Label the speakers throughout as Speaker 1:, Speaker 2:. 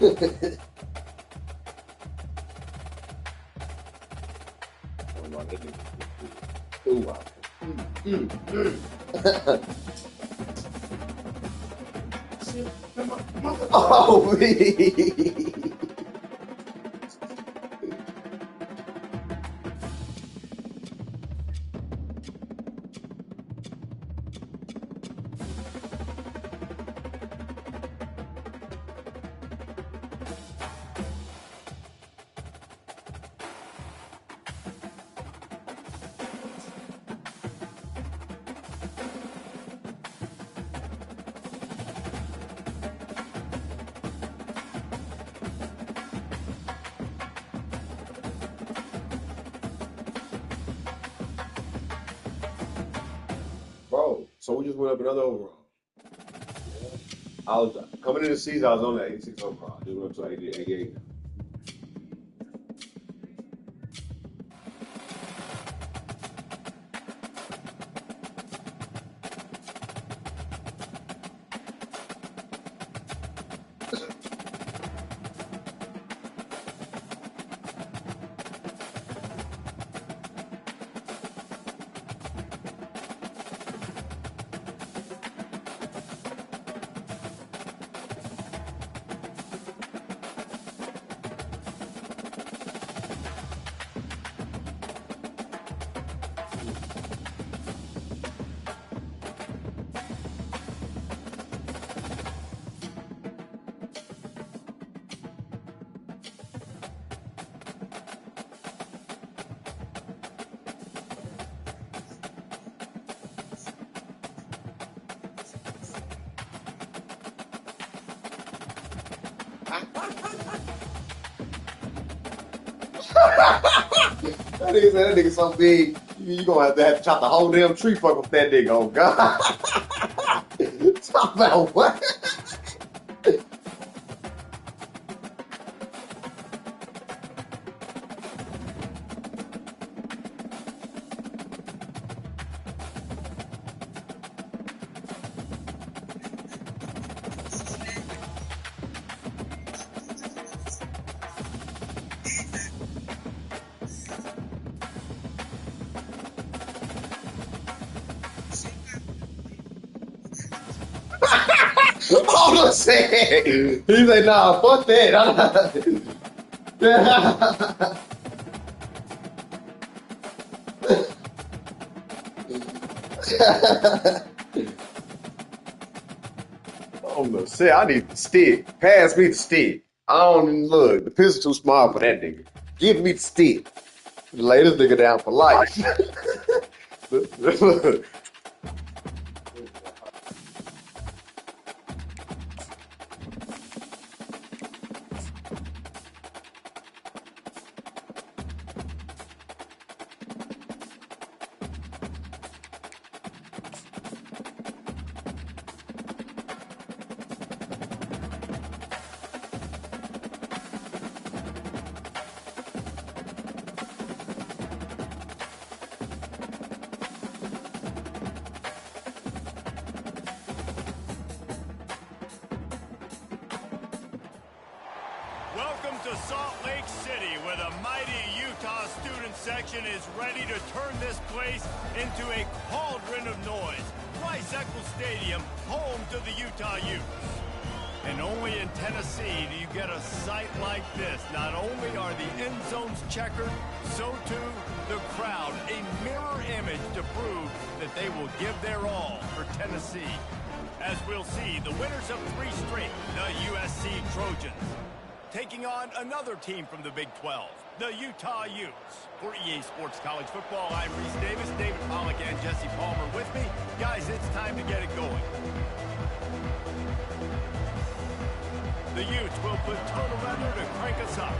Speaker 1: Ooh, wow. Oh, me. Bro, so we just went up another overall. I was coming into the season, I was on that 86 overall. Just went up to 88. That nigga said that nigga so big, you gonna have to chop the whole damn tree fuck with that nigga. Oh God. Talk about what? Hold on a second. He said, nah, fuck that. Hold on a second. I need the stick. Pass me the stick. I don't even look. The pistol too small for that nigga. Give me the stick. Lay this nigga down for life. Look.
Speaker 2: Welcome to Salt Lake City, where the mighty Utah student section is ready to turn this place into a cauldron of noise. Rice-Eccles Stadium, home to the Utah Utes. And only in Tennessee do you get a sight like this. Not only are the end zones checkered, so too the crowd, a mirror image to prove that they will give their all for Tennessee. As we'll see, the winners of 3 straight, the USC Trojans, taking on another team from the Big 12, the Utah Utes. For EA Sports College Football, I'm Reese Davis, David Pollack, and Jesse Palmer with me. Guys, it's time to get it going. The Utes will put total weather to crank us up.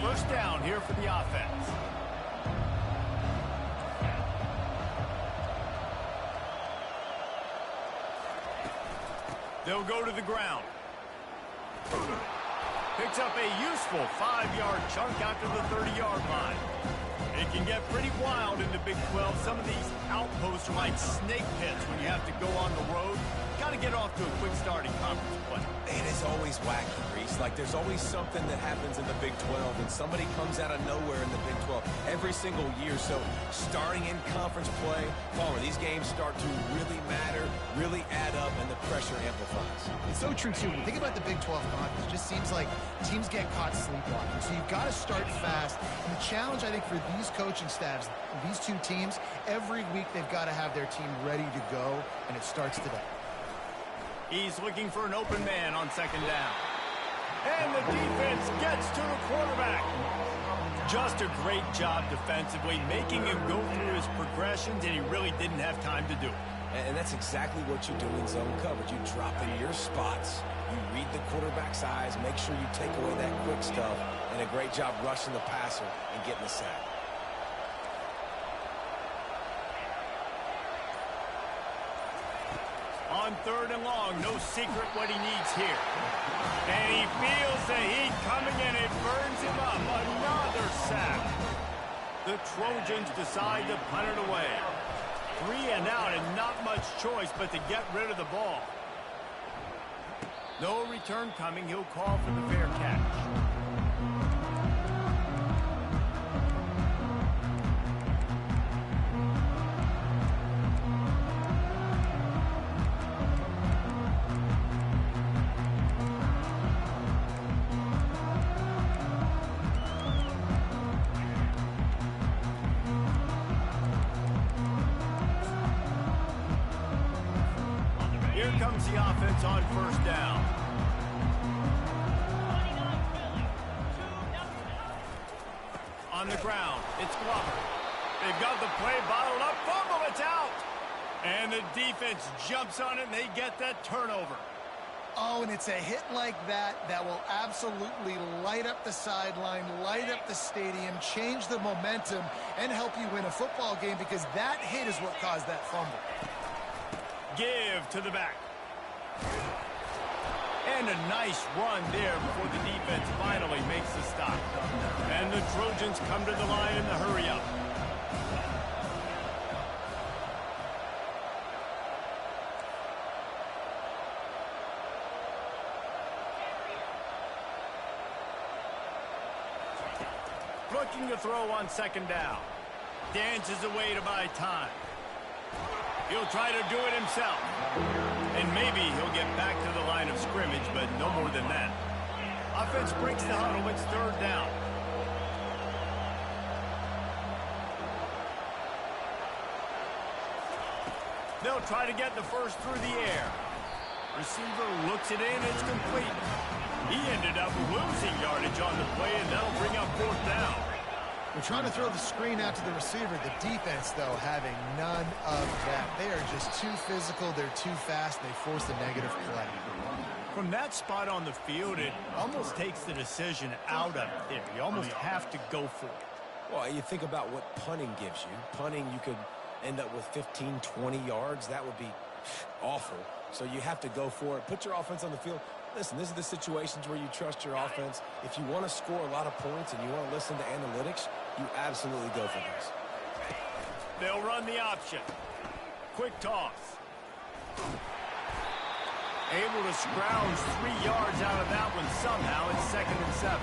Speaker 2: First down here for the offense. They'll go to the ground. Picks up a useful 5-yard chunk after the 30-yard line. It can get pretty wild in the Big 12. Some of these outposts are like snake pits when you have to go on the road. Got to get off to a quick start in conference play.
Speaker 3: It is always wacky, Reese. Like, there's always something that happens in the Big 12, and somebody comes out of nowhere in the Big 12 every single year. So, starting in conference play, Palmer, these games start to really matter, really add up, and the pressure amplifies.
Speaker 4: It's so true, too. When you think about the Big 12 conference, it just seems like teams get caught sleepwalking. So, you've got to start fast. And the challenge, I think, for these coaching staffs, these two teams, every week they've got to have their team ready to go, and it starts today.
Speaker 2: He's looking for an open man on second down. And the defense gets to the quarterback. Just a great job defensively, making him go through his progressions, and he really didn't have time to do it.
Speaker 3: And that's exactly what you do in zone coverage. You drop in your spots, you read the quarterback's eyes, make sure you take away that quick stuff, and a great job rushing the passer and getting the sack.
Speaker 2: On third and long, no secret what he needs here. And he feels the heat coming and it burns him up. Another sack. The Trojans decide to punt it away. 3 and out and not much choice but to get rid of the ball. No return coming. He'll call for the fair catch. Here comes the offense on first down. On the ground, it's Glover. They've got the play bottled up. Fumble, it's out. And the defense jumps on it, and they get that turnover.
Speaker 4: Oh, and it's a hit like that that will absolutely light up the sideline, light up the stadium, change the momentum, and help you win a football game because that hit is what caused that fumble.
Speaker 2: Give to the back. And a nice run there before the defense finally makes the stop. And the Trojans come to the line in the hurry-up. Looking to throw on second down. Dances away to buy time. He'll try to do it himself. And maybe he'll get back to the line of scrimmage, but no more than that. Offense breaks the huddle. It's third down. They'll try to get the first through the air. Receiver looks it in. It's complete. He ended up losing yardage on the play, and that'll bring up fourth down.
Speaker 4: We're trying to throw the screen out to the receiver. The defense, though, having none of that. They are just too physical. They're too fast. They force a negative play.
Speaker 2: From that spot on the field, it almost takes the decision out of it there. You almost have to go for it.
Speaker 3: Well, you think about what punting gives you. Punting, you could end up with 15, 20 yards. That would be awful. So you have to go for it. Put your offense on the field. Listen, this is the situations where you trust your offense. If you want to score a lot of points and you want to listen to analytics, you absolutely go for this.
Speaker 2: They'll run the option. Quick toss. Able to scrounge 3 yards out of that one somehow. It's 2nd and 7.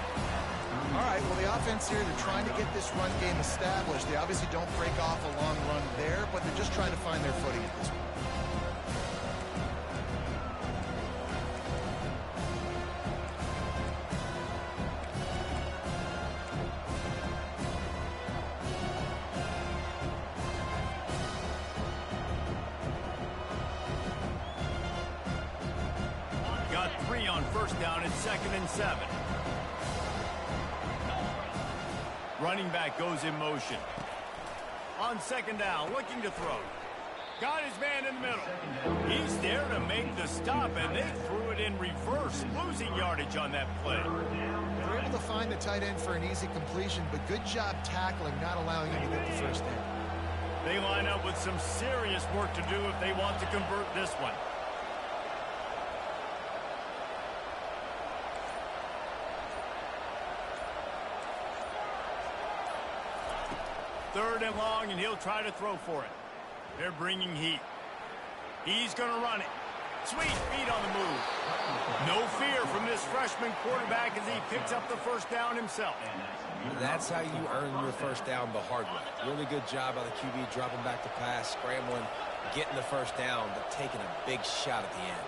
Speaker 4: All right, well, the offense here, they're trying to get this run game established. They obviously don't break off a long run there, but they're just trying to find their footing at this point.
Speaker 2: Got 3 on first down. It's 2nd and 7. Running back goes in motion. On second down, looking to throw. Got his man in the middle. He's there to make the stop, and they threw it in reverse, losing yardage on that play.
Speaker 4: They're able to find the tight end for an easy completion, but good job tackling, not allowing him to get the first down.
Speaker 2: They line up with some serious work to do if they want to convert this one. 3rd and long, and he'll try to throw for it. They're bringing heat. He's going to run it. Sweet feet on the move. No fear from this freshman quarterback as he picks up the first down himself.
Speaker 3: That's how you earn your first down the hard way. Really good job by the QB dropping back to pass, scrambling, getting the first down, but taking a big shot at the end.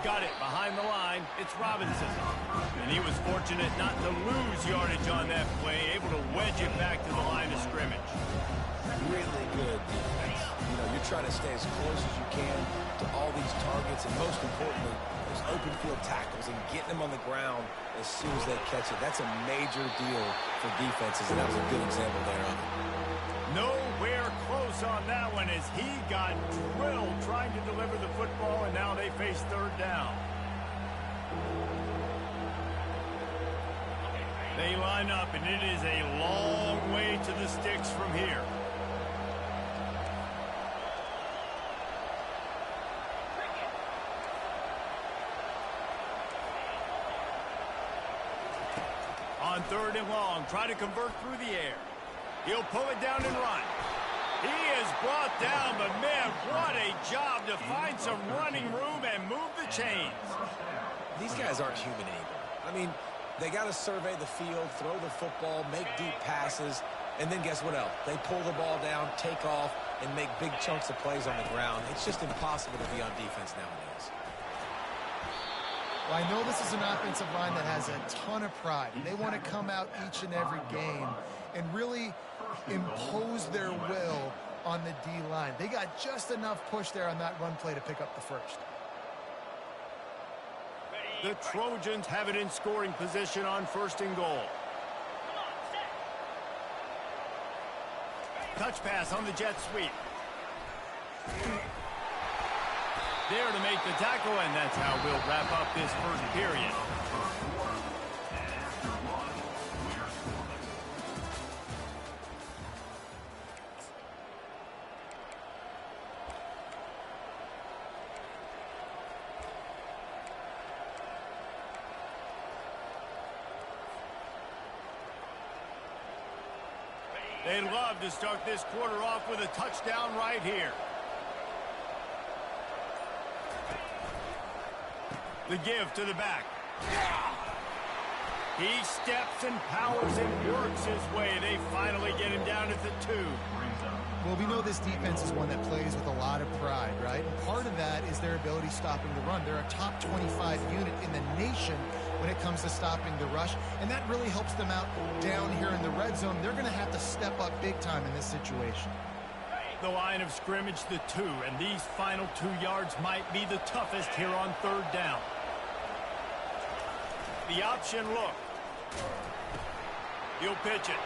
Speaker 2: Got it behind the line. It's Robinson. And he was fortunate not to lose yardage on that play, able to wedge it back to the line of scrimmage.
Speaker 3: Really good defense. You know, you're trying to stay as close as you can to all these targets, and most importantly, those open field tackles and getting them on the ground as soon as they catch it. That's a major deal for defenses, and that was a good example there of it.
Speaker 2: Nowhere close on that one as he got drilled trying to deliver the football, and now they face 3rd down. They line up, and it is a long way to the sticks from here. On 3rd and long, try to convert through the air. He'll pull it down and run. He is brought down, but man, what a job to find some running room and move the chains.
Speaker 3: These guys aren't human anymore. I mean, they got to survey the field, throw the football, make deep passes, and then guess what else? They pull the ball down, take off, and make big chunks of plays on the ground. It's just impossible to be on defense nowadays.
Speaker 4: Well, I know this is an offensive line that has a ton of pride, and they want to come out each and every game and really impose their will on the D-line. They got just enough push there on that run play to pick up the first.
Speaker 2: The Trojans have it in scoring position on 1st and goal. Touch pass on the jet sweep. There to make the tackle, and that's how we'll wrap up this first period. They'd love to start this quarter off with a touchdown right here. The give to the back. He steps and powers and works his way. They finally get him down at the 2.
Speaker 4: Well, we know this defense is one that plays with a lot of pride, right? And part of that is their ability stopping the run. They're a top 25 unit in the nation when it comes to stopping the rush, and that really helps them out down here in the red zone. They're going to have to step up big time in this situation.
Speaker 2: The line of scrimmage, the 2, and these final 2 yards might be the toughest here on 3rd down. The option look. He'll pitch it.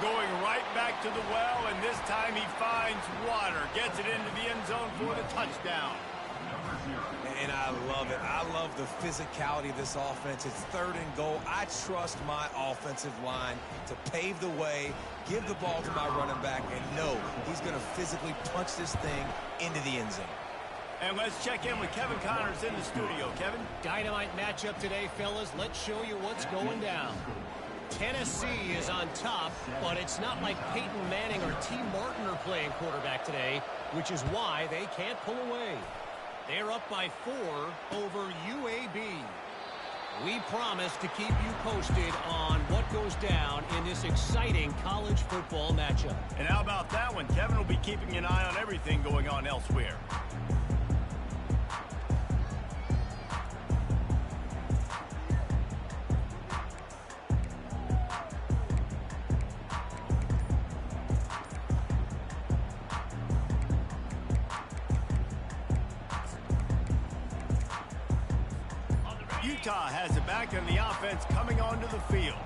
Speaker 2: Going right back to the well, and this time he finds water. Gets it into the end zone for the touchdown.
Speaker 3: And I love it. I love the physicality of this offense. It's 3rd and goal. I trust my offensive line to pave the way, give the ball to my running back, and know he's going to physically punch this thing into the end zone.
Speaker 2: And let's check in with Kevin Connors in the studio. Kevin?
Speaker 5: Dynamite matchup today, fellas. Let's show you what's going down. Tennessee is on top, but it's not like Peyton Manning or T. Martin are playing quarterback today, which is why they can't pull away. They're up by 4 over UAB. We promise to keep you posted on what goes down in this exciting college football matchup.
Speaker 2: And how about that one? Kevin will be keeping an eye on everything going on elsewhere. Utah has it back and the offense coming onto the field.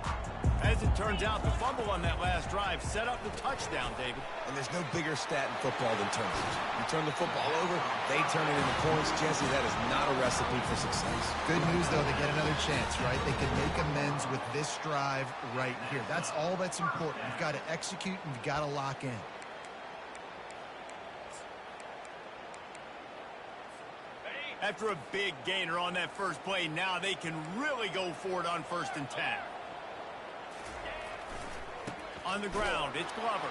Speaker 2: As it turns out, the fumble on that last drive set up the touchdown, David.
Speaker 3: And there's no bigger stat in football than turnovers. You turn the football over, they turn it into points. Jesse, that is not a recipe for success.
Speaker 4: Good news, though, they get another chance, right? They can make amends with this drive right here. That's all that's important. You've got to execute and you've got to lock in.
Speaker 2: After a big gainer on that first play, now they can really go for it on 1st and 10. On the ground, it's Glover.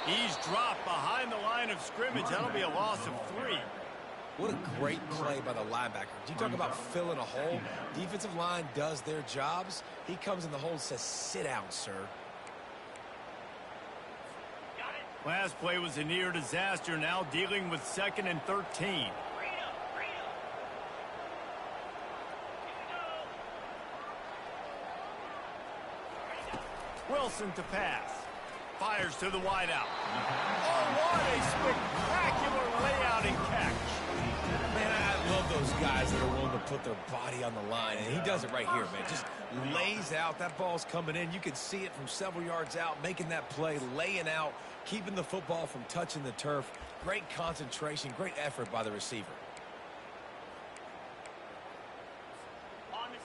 Speaker 2: He's dropped behind the line of scrimmage. That'll be a loss of 3.
Speaker 3: What a great play by the linebacker. You talk about filling a hole. Defensive line does their jobs. He comes in the hole and says, sit down, sir.
Speaker 2: Last play was a near disaster. Now dealing with 2nd and 13. Wilson to pass. Fires to the wideout. Oh, what a spectacular layout and catch.
Speaker 3: Man, I love those guys that are willing to put their body on the line, and he does it right here, man. Just lays out. That ball's coming in. You can see it from several yards out, making that play, laying out, keeping the football from touching the turf. Great concentration, great effort by the receiver.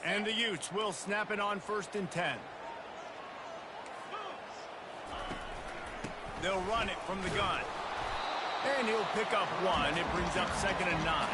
Speaker 2: And the Utes will snap it on 1st and 10. They'll run it from the gun. And he'll pick up 1. It brings up 2nd and 9.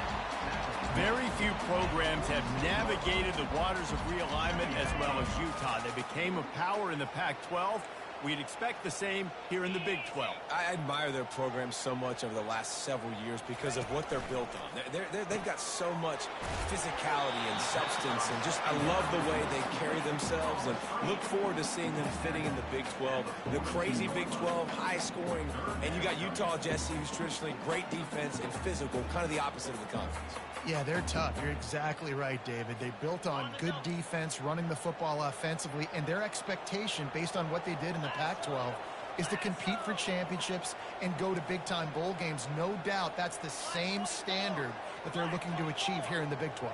Speaker 2: Very few programs have navigated the waters of realignment as well as Utah. They became a power in the Pac-12. We'd expect the same here in the Big 12.
Speaker 3: I admire their program so much over the last several years because of what they're built on. They've got so much physicality and substance, and just I love the way they carry themselves, and look forward to seeing them fitting in the Big 12. The crazy Big 12, high scoring, and you got Utah, Jesse, who's traditionally great defense and physical, kind of the opposite of the conference.
Speaker 4: Yeah, they're tough. You're exactly right, David. They built on good defense, running the football offensively, and their expectation, based on what they did in the Pac-12, is to compete for championships and go to big-time bowl games. No doubt that's the same standard that they're looking to achieve here in the Big 12.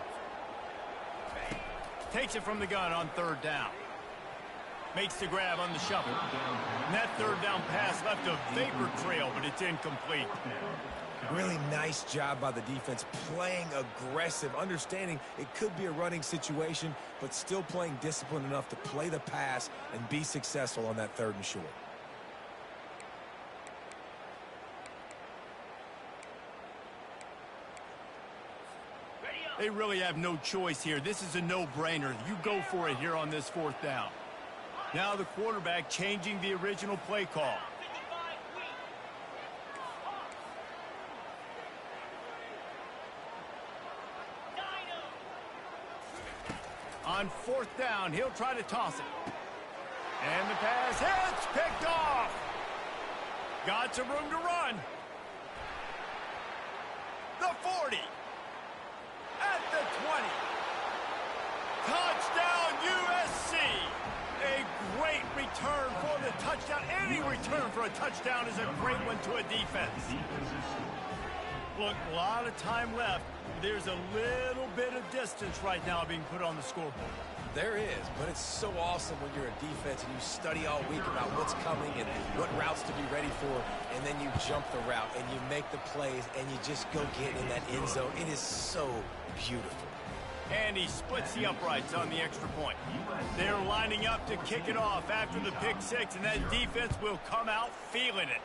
Speaker 2: Takes it from the gun on 3rd down. Makes the grab on the shovel. And that 3rd down pass left a vapor trail, but it's incomplete.
Speaker 3: Really nice job by the defense, playing aggressive, understanding it could be a running situation, but still playing disciplined enough to play the pass and be successful on that 3rd and short.
Speaker 2: They really have no choice here. This is a no-brainer. You go for it here on this 4th down. Now the quarterback changing the original play call. On 4th down, he'll try to toss it. And the pass hits, picked off. Got some room to run. The 40. At the 20. Touchdown, USC. A great return for the touchdown. Any return for a touchdown is a great one to a defense. Look, a lot of time left. There's a little bit of distance right now being put on the scoreboard.
Speaker 3: There is, but it's so awesome when you're a defense and you study all week about what's coming and what routes to be ready for, and then you jump the route and you make the plays and you just go get in that end zone. It is so beautiful.
Speaker 2: And he splits the uprights on the extra point. They're lining up to kick it off after the pick 6, and that defense will come out feeling it.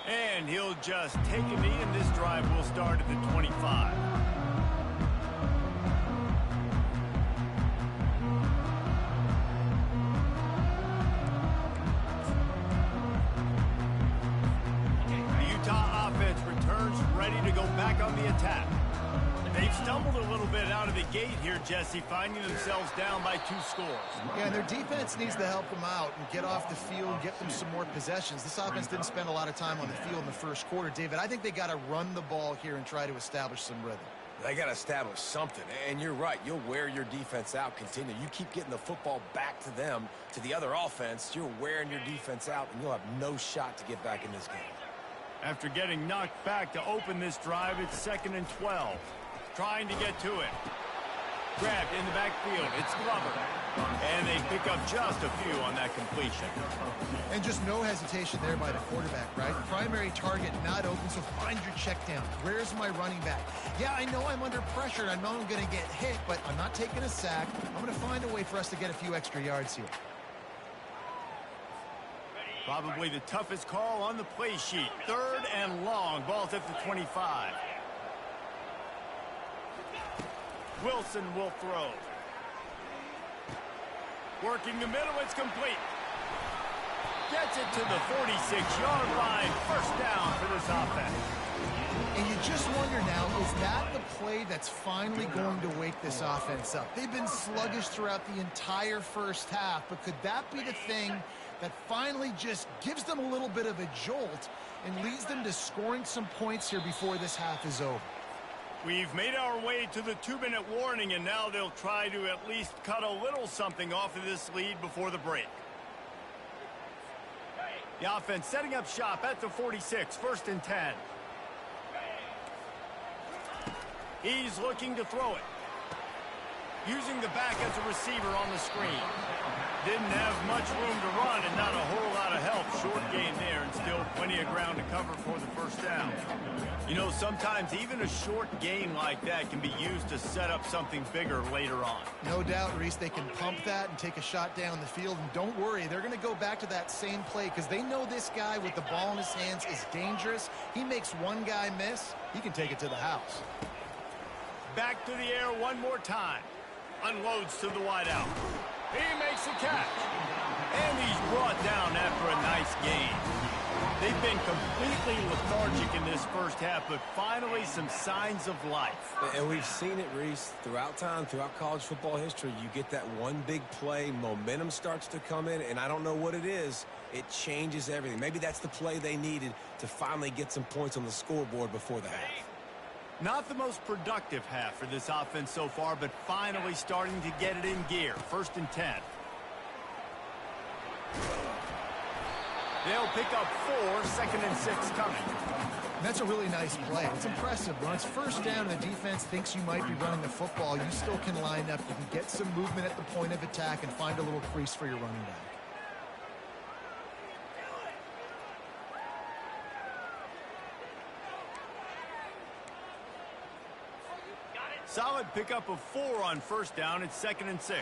Speaker 2: And he'll just take a knee, and this drive will start at the 25. The Utah offense returns ready to go back on the attack. They've stumbled a little bit out of the gate here, Jesse, finding themselves down by 2 scores.
Speaker 4: Yeah, and their defense needs to help them out and get off the field, get them some more possessions. This offense didn't spend a lot of time on the field in the first quarter. David, I think they got to run the ball here and try to establish some rhythm.
Speaker 3: They got to establish something, and you're right. You'll wear your defense out, continue. You keep getting the football back to them, to the other offense, you're wearing your defense out, and you'll have no shot to get back in this game.
Speaker 2: After getting knocked back to open this drive, it's 2nd and 12. Trying to get to it. Grabbed in the backfield. It's Glover. And they pick up just a few on that completion.
Speaker 4: And just no hesitation there by the quarterback, right? Primary target not open, so find your check down. Where's my running back? Yeah, I know I'm under pressure. I know I'm going to get hit, but I'm not taking a sack. I'm going to find a way for us to get a few extra yards here.
Speaker 2: Probably the toughest call on the play sheet. 3rd and long. Ball's at the 25. Wilson will throw. Working the middle, it's complete. Gets it to the 46-yard line. First down for this offense.
Speaker 4: And you just wonder now, is that the play that's finally going to wake this offense up? They've been sluggish throughout the entire first half, but could that be the thing that finally just gives them a little bit of a jolt and leads them to scoring some points here before this half is over?
Speaker 2: We've made our way to the 2-minute warning, and now they'll try to at least cut a little something off of this lead before the break. The offense setting up shop at the 46, 1st and 10. He's looking to throw it. Using the back as a receiver on the screen. Didn't have much room to run and not a whole lot of help. Short gain there and still plenty of ground to cover for the first down. You know, sometimes even a short gain like that can be used to set up something bigger later on.
Speaker 4: No doubt, Reese, they can pump that and take a shot down the field. And don't worry, they're going to go back to that same play because they know this guy with the ball in his hands is dangerous. He makes one guy miss, he can take it to the house.
Speaker 2: Back to the air one more time. Unloads to the wideout. He makes the catch. And he's brought down after a nice gain. They've been completely lethargic in this first half, but finally some signs of life.
Speaker 3: And we've seen it, Reese, throughout time, throughout college football history. You get that one big play, momentum starts to come in, and I don't know what it is. It changes everything. Maybe that's the play they needed to finally get some points on the scoreboard before the half.
Speaker 2: Not the most productive half for this offense so far, but finally starting to get it in gear. 1st and 10. They'll pick up 4, 2nd and 6 coming.
Speaker 4: That's a really nice play. It's impressive. When it's first down and the defense thinks you might be running the football, you still can line up. You can get some movement at the point of attack and find a little crease for your running back.
Speaker 2: Solid pickup of 4 on first down. It's 2nd and 6.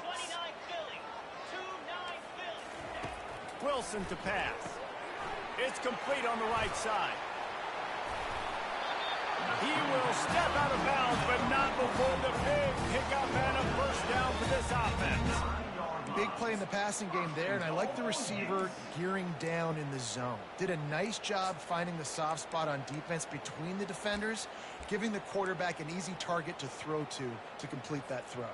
Speaker 2: Wilson to pass. It's complete on the right side. He will step out of bounds, but not before the big pickup and a first down for this offense.
Speaker 4: Big play in the passing game there, and I like the receiver gearing down in the zone. Did a nice job finding the soft spot on defense between the defenders, giving the quarterback an easy target to throw to complete that throw.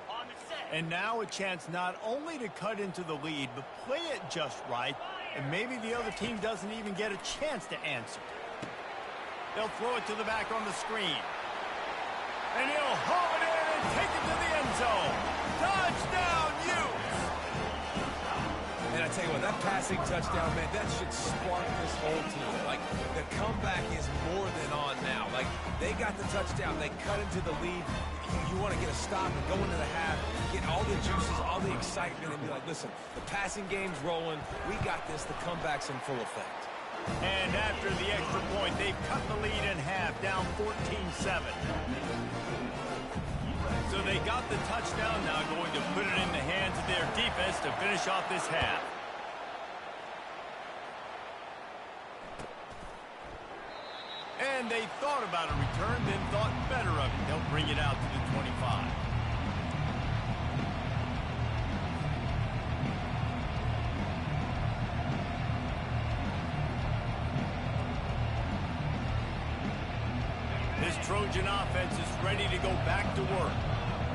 Speaker 2: And now a chance not only to cut into the lead, but play it just right, and maybe the other team doesn't even get a chance to answer. They'll throw it to the back on the screen. And he'll haul it in and take it to the end zone. Touchdown, Utes!
Speaker 3: And I tell you what, that passing touchdown, man, that should spark this whole team. Like, the comeback is more than on now. Like, they got the touchdown. They cut into the lead. You want to get a stop and go into the half, get all the juices, all the excitement, and be like, listen, the passing game's rolling. We got this. The comeback's in full effect.
Speaker 2: And after the extra point, they've cut the lead in half, down 14-7. So they got the touchdown, now going to put it in the hands of their defense to finish off this half. And they thought about a return, then thought better of it. They'll bring it out to the 25. This Trojan offense is ready to go back to work.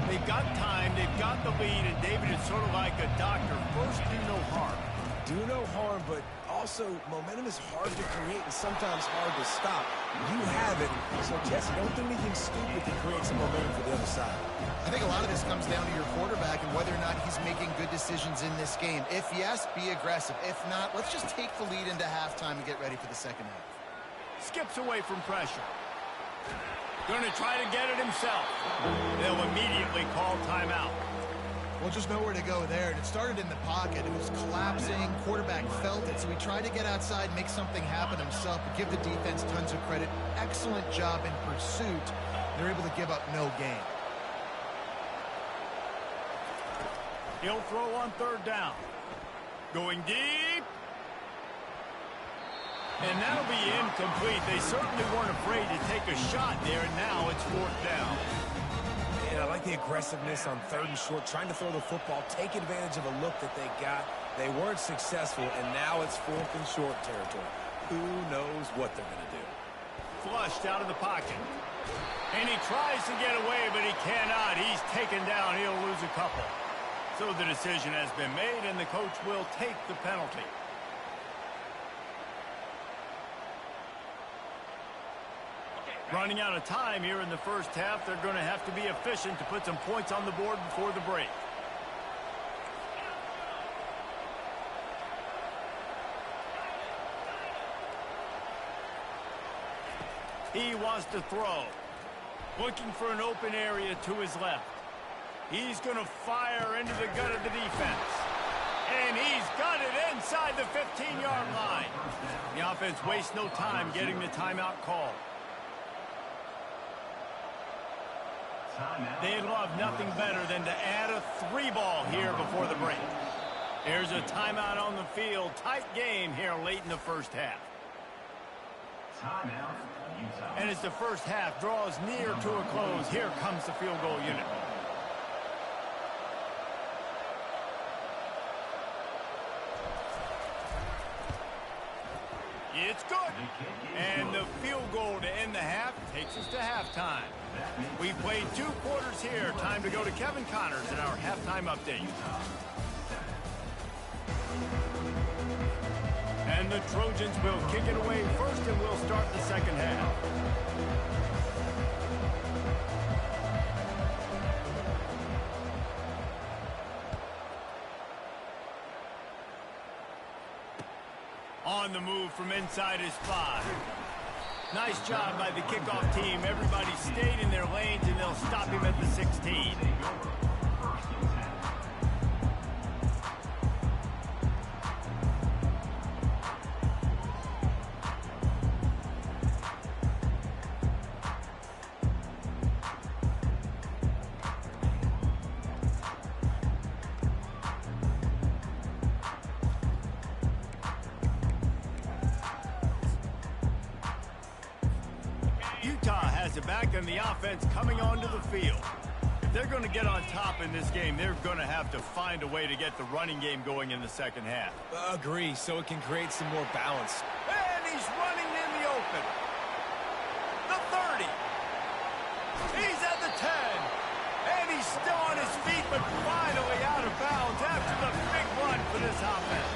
Speaker 2: They've got time, they've got the lead, and David is sort of like a doctor. First, do no harm.
Speaker 3: Do no harm, but also momentum is hard to create and sometimes hard to stop. You have it, so Jesse, don't do anything stupid to create some momentum for the other side.
Speaker 4: I think a lot of this comes down to your quarterback and whether or not he's making good decisions in this game. If yes, be aggressive. If not, let's just take the lead into halftime and get ready for the second half.
Speaker 2: Skips away from pressure. Going to try to get it himself. They'll immediately call timeout.
Speaker 4: Well, just nowhere to go there. And it started in the pocket. It was collapsing. Quarterback felt it, so he tried to get outside, make something happen himself, but give the defense tons of credit. Excellent job in pursuit. They're able to give up no gain.
Speaker 2: He'll throw on third down. Going deep. And that'll be incomplete. They certainly weren't afraid to take a shot there, and now it's 4th down.
Speaker 3: Yeah, I like the aggressiveness on 3rd and short, trying to throw the football, take advantage of a look that they got. They weren't successful, and now it's 4th and short territory. Who knows what they're going to do?
Speaker 2: Flushed out of the pocket. And he tries to get away, but he cannot. He's taken down. He'll lose a couple. So the decision has been made, and the coach will take the penalty. Running out of time here in the first half. They're going to have to be efficient to put some points on the board before the break. He wants to throw. Looking for an open area to his left. He's going to fire into the gut of the defense. And he's got it inside the 15-yard line. The offense wastes no time getting the timeout call. They'd love nothing better than to add a 3-ball here before the break. There's a timeout on the field. Tight game here late in the first half. And as the first half draws near to a close, here comes the field goal unit. It's good. And the field goal to end the half takes us to halftime. We played 2 quarters here. Time to go to Kevin Connors in our halftime update. And the Trojans will kick it away first, and we'll start the second half. On the move from inside his 5. Nice job by the kickoff team. Everybody stayed in their lanes, and they'll stop him at the 16. Back and the offense coming onto the field. If they're going to get on top in this game, they're going to have to find a way to get the running game going in the second half.
Speaker 3: Agree, so it can create some more balance.
Speaker 2: And he's running in the open. The 30. He's at the 10. And he's still on his feet, but finally out of bounds after the big run for this offense.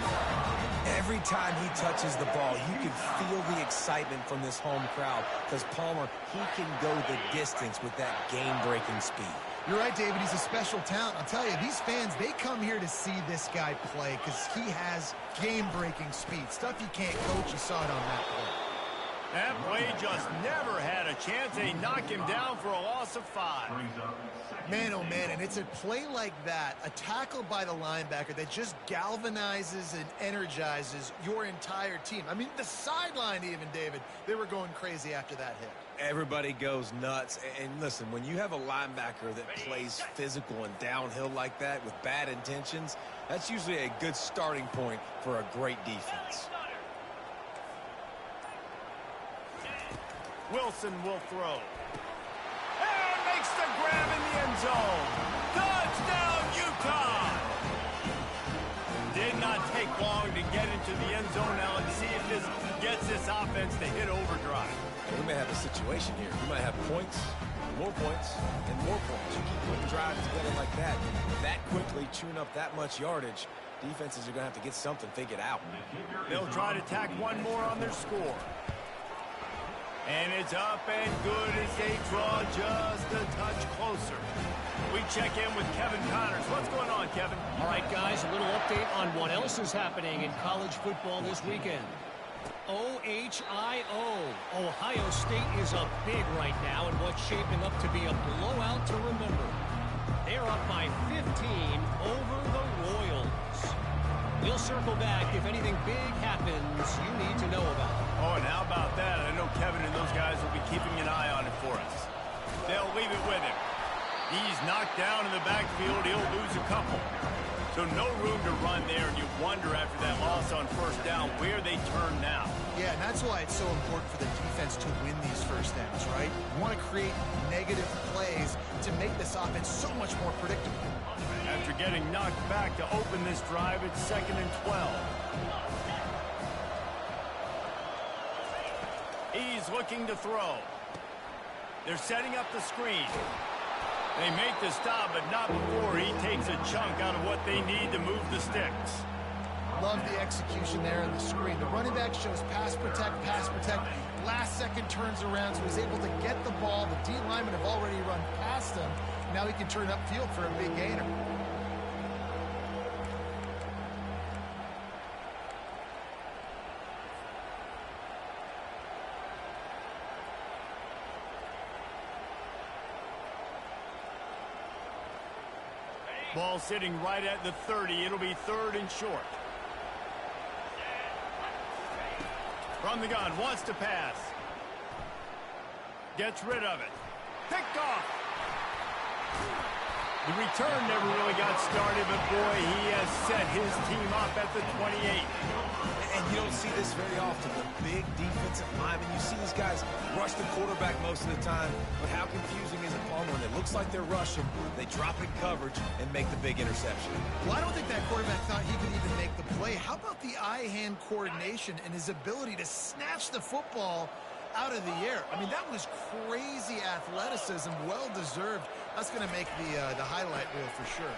Speaker 3: Every time he touches the ball, you can feel the excitement from this home crowd because Palmer, he can go the distance with that game-breaking speed.
Speaker 4: You're right, David. He's a special talent. I'll tell you, these fans, they come here to see this guy play because he has game-breaking speed. Stuff you can't coach. You saw it on that play.
Speaker 2: That play just never had a chance. They knock him down for a loss of 5.
Speaker 4: Man, oh man, and it's a play like that, a tackle by the linebacker that just galvanizes and energizes your entire team. I mean, the sideline even, David, they were going crazy after that hit.
Speaker 3: Everybody goes nuts. And listen, when you have a linebacker that plays physical and downhill like that with bad intentions, that's usually a good starting point for a great defense.
Speaker 2: Wilson will throw. And makes the grab in the end zone. Touchdown, Utah! Did not take long to get into the end zone. Now let's see if this gets this offense to hit overdrive.
Speaker 3: We may have a situation here. We might have points, and more points. You keep putting drives together like that quickly, chewing up that much yardage, defenses are going to have to get something figured out.
Speaker 2: They'll try to tack one more on their score. And it's up and good as they draw just a touch closer. We check in with Kevin Connors. What's going on, Kevin?
Speaker 5: All right, guys, a little update on what else is happening in college football this weekend. OHIO. Ohio State is up big right now in what's shaping up to be a blowout to remember. They're up by 15 over the Royals. We'll circle back if anything big happens you need to know about.
Speaker 2: Oh, and how about that? I know Kevin and those guys will be keeping an eye on it for us. They'll leave it with him. He's knocked down in the backfield. He'll lose a couple. So no room to run there, and you wonder after that loss on first down where they turn now.
Speaker 4: Yeah, and that's why it's so important for the defense to win these first downs, right? You want to create negative plays to make this offense so much more predictable.
Speaker 2: After getting knocked back to open this drive, it's 2nd and 12. He's looking to throw. They're setting up the screen. They make the stop, but not before he takes a chunk out of what they need to move the sticks.
Speaker 4: Love the execution there in the screen. The running back shows pass protect, pass protect. Last second turns around, so he's able to get the ball. The D linemen have already run past him. Now he can turn upfield for a big gainer.
Speaker 2: Ball sitting right at the 30. It'll be 3rd and short. From the gun, wants to pass. Gets rid of it. Picked off. The return never really got started, but boy, he has set his team up at the 28.
Speaker 3: And you don't see this very often. The big defensive linemen, you see these guys rush the quarterback most of the time, but how confusing is it, Palmer? When it looks like they're rushing, they drop in coverage and make the big interception.
Speaker 4: Well, I don't think that quarterback thought he could even make the play. How about the eye-hand coordination and his ability to snatch the football out of the air? I mean, that was crazy athleticism, well-deserved. That's going to make the highlight reel for sure.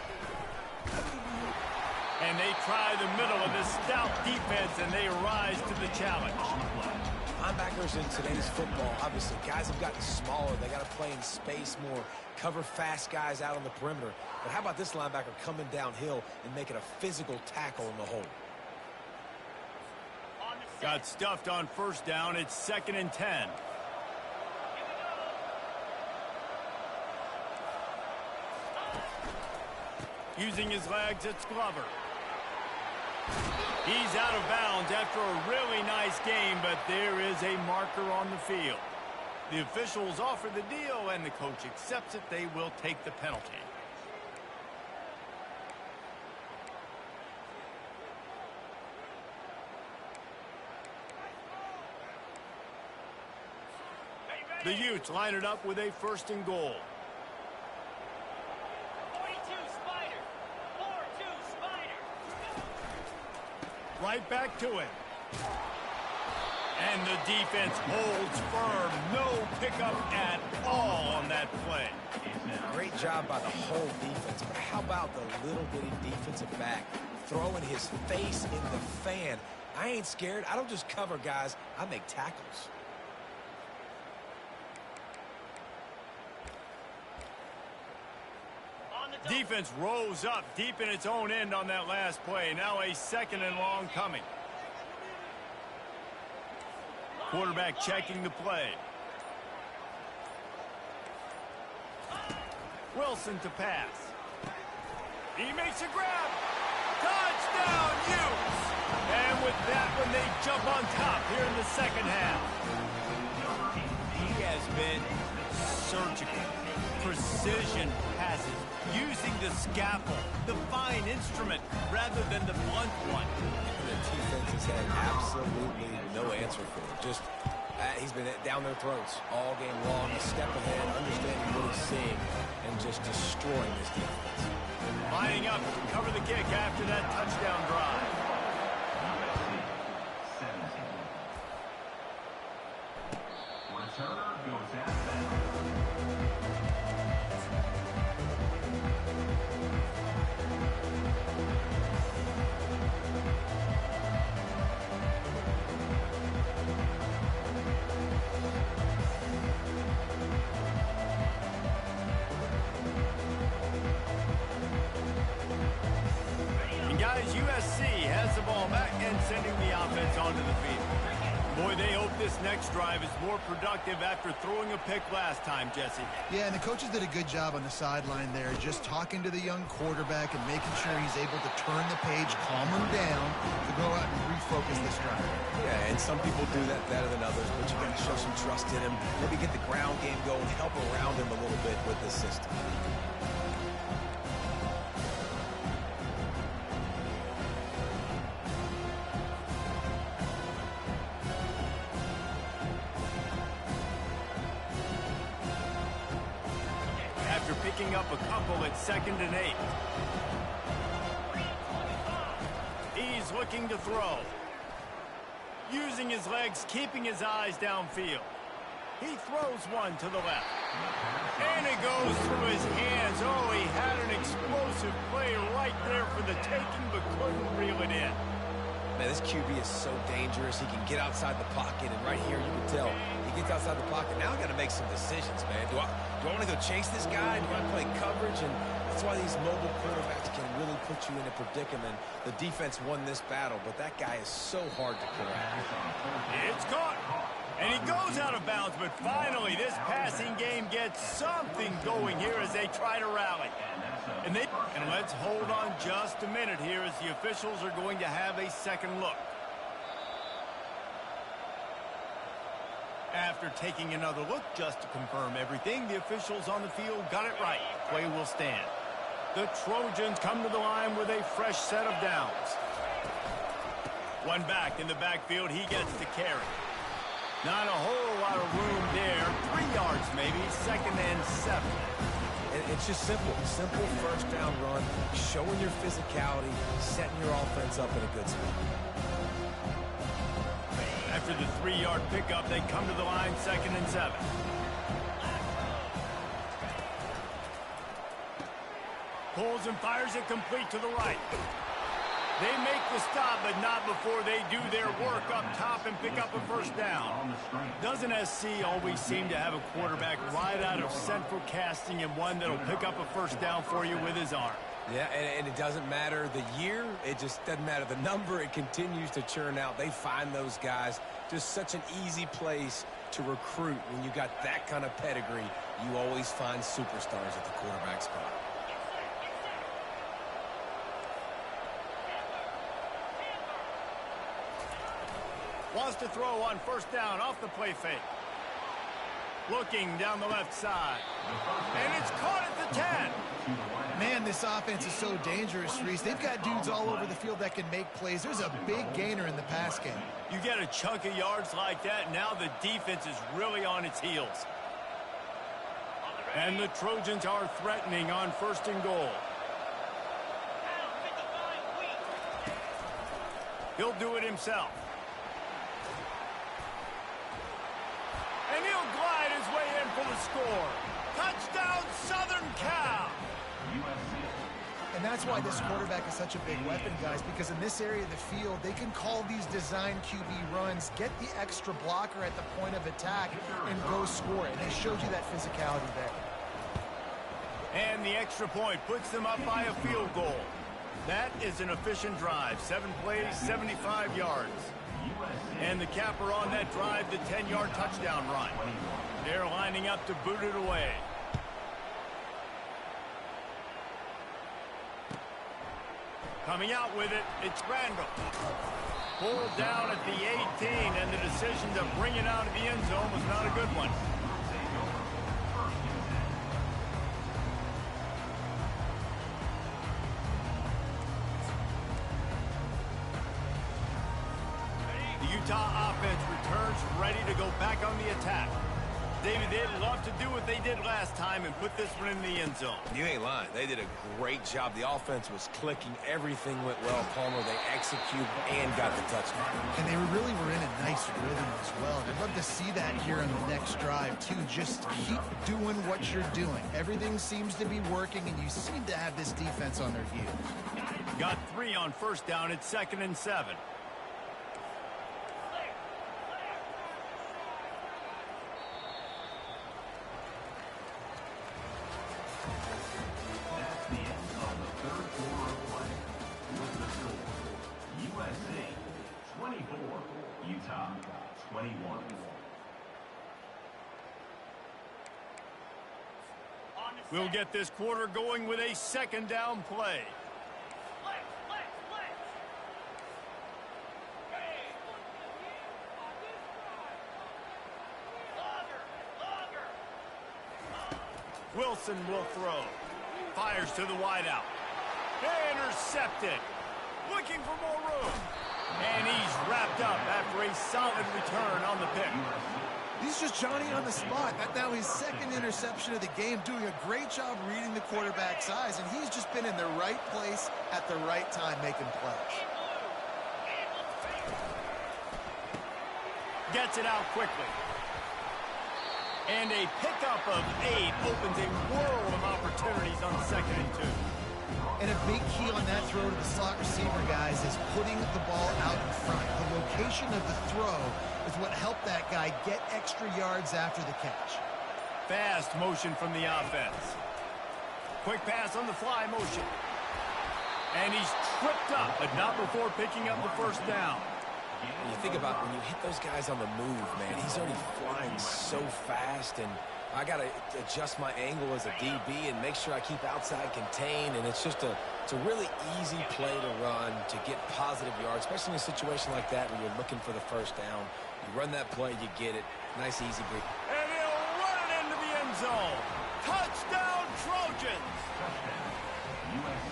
Speaker 2: And they try the middle of this stout defense, and they rise to the challenge.
Speaker 3: Linebackers in today's football, obviously, guys have gotten smaller. They got to play in space more, cover fast guys out on the perimeter. But how about this linebacker coming downhill and making a physical tackle in the hole?
Speaker 2: Got stuffed on first down. It's 2nd and 10. Using his legs, it's Glover. He's out of bounds after a really nice game, but there is a marker on the field. The officials offer the deal, and the coach accepts it. They will take the penalty. The Utes line it up with a 1st and goal.
Speaker 5: 42 Spider. 4-2 Spider.
Speaker 2: Right back to it. And the defense holds firm. No pickup at all on that play.
Speaker 3: Great job by the whole defense, but how about the little bitty defensive back throwing his face in the fan? I ain't scared. I don't just cover guys. I make tackles.
Speaker 2: Defense rose up deep in its own end on that last play. Now a 2nd and long coming. Quarterback checking the play. Wilson to pass. He makes a grab. Touchdown, Utes! And with that one, they jump on top here in the 2nd half. He has been surgical. Precision passes. Using the scaffold, the fine instrument, rather than the blunt one.
Speaker 3: The defense has had absolutely no answer for it. Just, he's been down their throats all game long, a step ahead, understanding what he's seeing, and just destroying this defense.
Speaker 2: Lining up to cover the kick after that touchdown drive.
Speaker 6: Returner goes out.
Speaker 2: Guys, USC has the ball back and sending the offense onto the field. Boy, they hope this next drive is more productive after throwing a pick last time, Jesse.
Speaker 4: Yeah, and the coaches did a good job on the sideline there, just talking to the young quarterback and making sure he's able to turn the page, calm him down, to go out and refocus this drive.
Speaker 3: Yeah, and some people do that better than others, but you got to show some trust in him. Maybe get the ground game going, help around him a little bit with the system.
Speaker 2: picking up a couple at 2nd and 8. He's looking to throw. Using his legs, keeping his eyes downfield. He throws one to the left. And it goes through his hands. Oh, he had an explosive play right there for the taking, but couldn't reel it in.
Speaker 3: Man, this QB is so dangerous. He can get outside the pocket, and right here you can tell he gets outside the pocket. Now I got to make some decisions, man. Do I want to go chase this guy? Do I play coverage? And that's why these mobile quarterbacks can really put you in a predicament. The defense won this battle, but that guy is so hard to corral.
Speaker 2: It's caught. And he goes out of bounds, but finally this passing game gets something going here as they try to rally. And let's hold on just a minute here as the officials are going to have a second look. After taking another look just to confirm everything, the officials on the field got it right. Play will stand. The Trojans come to the line with a fresh set of downs. One back in the backfield, he gets to carry. Not a whole lot of room there. 3 yards maybe, 2nd and 7.
Speaker 3: It's just simple first down run, showing your physicality, setting your offense up in a good spot.
Speaker 2: After the 3-yard pickup, they come to the line 2nd and 7. Pulls and fires it complete to the right. They make the stop, but not before they do their work up top and pick up a first down. Doesn't SC always seem to have a quarterback right out of central casting and one that'll pick up a first down for you with his arm?
Speaker 3: Yeah, and it doesn't matter the year. It just doesn't matter the number. It continues to churn out. They find those guys. Just such an easy place to recruit. When you got that kind of pedigree, you always find superstars at the quarterback spot.
Speaker 2: Wants to throw on first down off the play fake. Looking down the left side. And it's caught at the 10.
Speaker 4: Man, this offense is so dangerous, Reese. They've got dudes all over the field that can make plays. There's a big gainer in the pass game.
Speaker 2: You get a chunk of yards like that, now the defense is really on its heels. And the Trojans are threatening on 1st and goal. He'll do it himself. And he'll glide his way in for the score. Touchdown, Southern Cal!
Speaker 4: And that's why this quarterback is such a big weapon, guys, because in this area of the field, they can call these design QB runs, get the extra blocker at the point of attack, and go score it. And they showed you that physicality there.
Speaker 2: And the extra point puts them up by a field goal. That is an efficient drive. 7 plays, 75 yards. And the capper on that drive, the 10-yard touchdown run. They're lining up to boot it away. Coming out with it, it's Randall. Pulled down at the 18, and the decision to bring it out of the end zone was not a good one. Utah offense returns ready to go back on the attack. David, they'd love to do what they did last time and put this one in the end zone.
Speaker 3: You ain't lying. They did a great job. The offense was clicking. Everything went well, Palmer. They executed and got the touchdown.
Speaker 4: And they really were in a nice rhythm as well. And I'd love to see that here on the next drive, too. Just keep doing what you're doing. Everything seems to be working, and you seem to have this defense on their heels.
Speaker 2: Got 3 on first down at 2nd and 7.
Speaker 6: Utah 21.
Speaker 2: We'll get this quarter going with a 2nd down play. Wilson will throw. Fires to the wideout. Intercepted. Looking for more room. And he's wrapped up after a solid return on the pick.
Speaker 4: He's just Johnny on the spot. That's now his second interception of the game, doing a great job reading the quarterback's eyes, and he's just been in the right place at the right time making plays.
Speaker 2: Gets it out quickly. And a pickup of 8 opens a world of opportunities on 2nd and 2.
Speaker 4: And a big key on that throw to the slot receiver, guys, is putting the ball out in front. The location of the throw is what helped that guy get extra yards after the catch.
Speaker 2: Fast motion from the offense. Quick pass on the fly motion. And he's tripped up, but not before picking up the first down.
Speaker 3: And you think about when you hit those guys on the move, man, he's already flying so fast, and I got to adjust my angle as a DB and make sure I keep outside contained, and it's a really easy play to run to get positive yards, especially in a situation like that when you're looking for the first down. You run that play, you get it. Nice, easy break.
Speaker 2: And he'll run it into the end zone. Touchdown, Trojans!